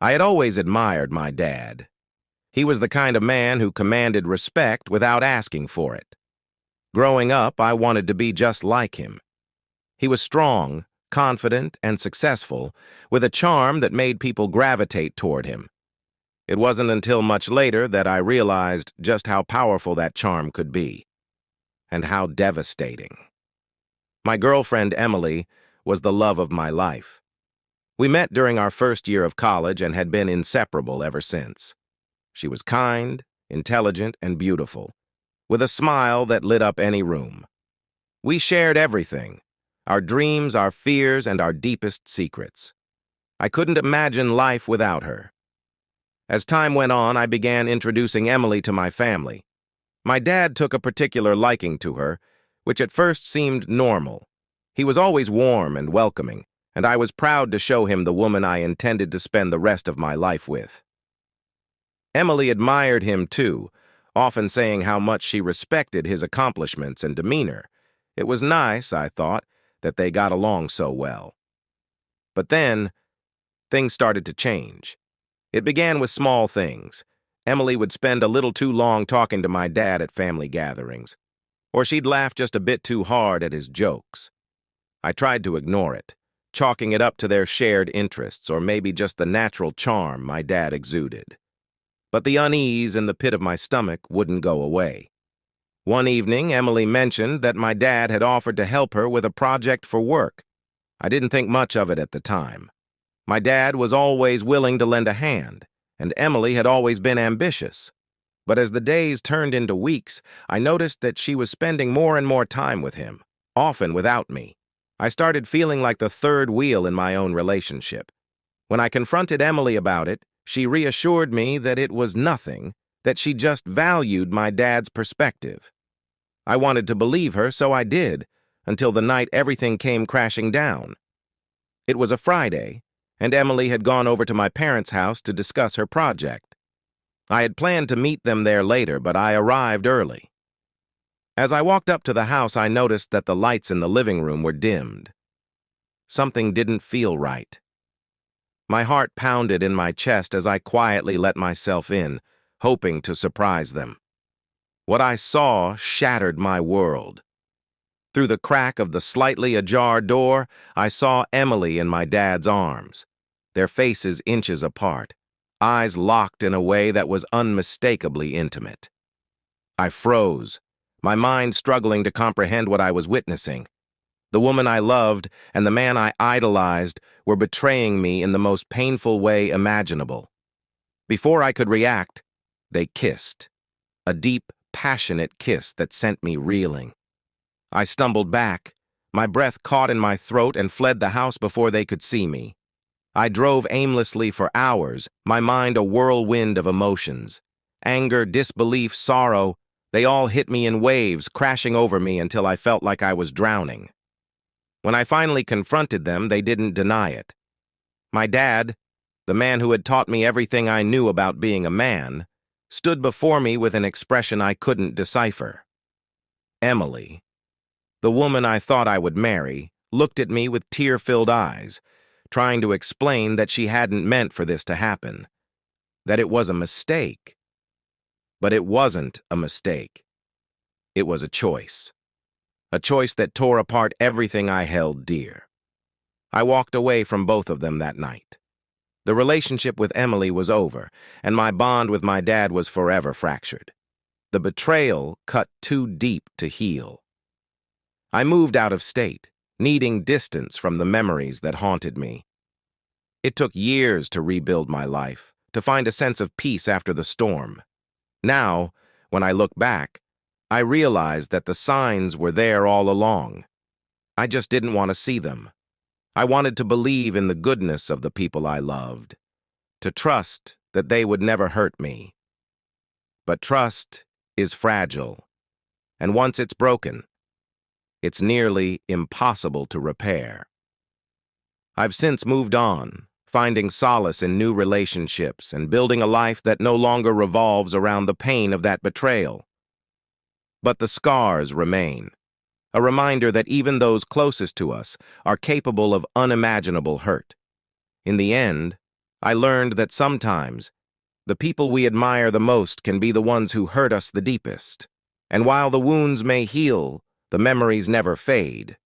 I had always admired my dad. He was the kind of man who commanded respect without asking for it. Growing up, I wanted to be just like him. He was strong, confident, and successful, with a charm that made people gravitate toward him. It wasn't until much later that I realized just how powerful that charm could be, and how devastating. My girlfriend, Emily, was the love of my life. We met during our first year of college and had been inseparable ever since. She was kind, intelligent, and beautiful, with a smile that lit up any room. We shared everything, our dreams, our fears, and our deepest secrets. I couldn't imagine life without her. As time went on, I began introducing Emily to my family. My dad took a particular liking to her, which at first seemed normal. He was always warm and welcoming, and I was proud to show him the woman I intended to spend the rest of my life with. Emily admired him too, often saying how much she respected his accomplishments and demeanor. It was nice, I thought, that they got along so well. But then, things started to change. It began with small things. Emily would spend a little too long talking to my dad at family gatherings, or she'd laugh just a bit too hard at his jokes. I tried to ignore it, chalking it up to their shared interests or maybe just the natural charm my dad exuded. But the unease in the pit of my stomach wouldn't go away. One evening, Emily mentioned that my dad had offered to help her with a project for work. I didn't think much of it at the time. My dad was always willing to lend a hand, and Emily had always been ambitious. But as the days turned into weeks, I noticed that she was spending more and more time with him, often without me. I started feeling like the third wheel in my own relationship. When I confronted Emily about it, she reassured me that it was nothing, that she just valued my dad's perspective. I wanted to believe her, so I did, until the night everything came crashing down. It was a Friday, and Emily had gone over to my parents' house to discuss her project. I had planned to meet them there later, but I arrived early. As I walked up to the house, I noticed that the lights in the living room were dimmed. Something didn't feel right. My heart pounded in my chest as I quietly let myself in, hoping to surprise them. What I saw shattered my world. Through the crack of the slightly ajar door, I saw Emily in my dad's arms, their faces inches apart, eyes locked in a way that was unmistakably intimate. I froze, my mind struggling to comprehend what I was witnessing. The woman I loved and the man I idolized were betraying me in the most painful way imaginable. Before I could react, they kissed. A deep, passionate kiss that sent me reeling. I stumbled back, my breath caught in my throat, and fled the house before they could see me. I drove aimlessly for hours, my mind a whirlwind of emotions. Anger, disbelief, sorrow, they all hit me in waves, crashing over me until I felt like I was drowning. When I finally confronted them, they didn't deny it. My dad, the man who had taught me everything I knew about being a man, stood before me with an expression I couldn't decipher. Emily, the woman I thought I would marry, looked at me with tear-filled eyes, trying to explain that she hadn't meant for this to happen, that it was a mistake. But it wasn't a mistake. It was a choice that tore apart everything I held dear. I walked away from both of them that night. The relationship with Emily was over, and my bond with my dad was forever fractured. The betrayal cut too deep to heal. I moved out of state, needing distance from the memories that haunted me. It took years to rebuild my life, to find a sense of peace after the storm. Now, when I look back, I realize that the signs were there all along. I just didn't want to see them. I wanted to believe in the goodness of the people I loved, to trust that they would never hurt me. But trust is fragile, and once it's broken, it's nearly impossible to repair. I've since moved on, finding solace in new relationships and building a life that no longer revolves around the pain of that betrayal. But the scars remain, a reminder that even those closest to us are capable of unimaginable hurt. In the end, I learned that sometimes the people we admire the most can be the ones who hurt us the deepest. And while the wounds may heal, the memories never fade.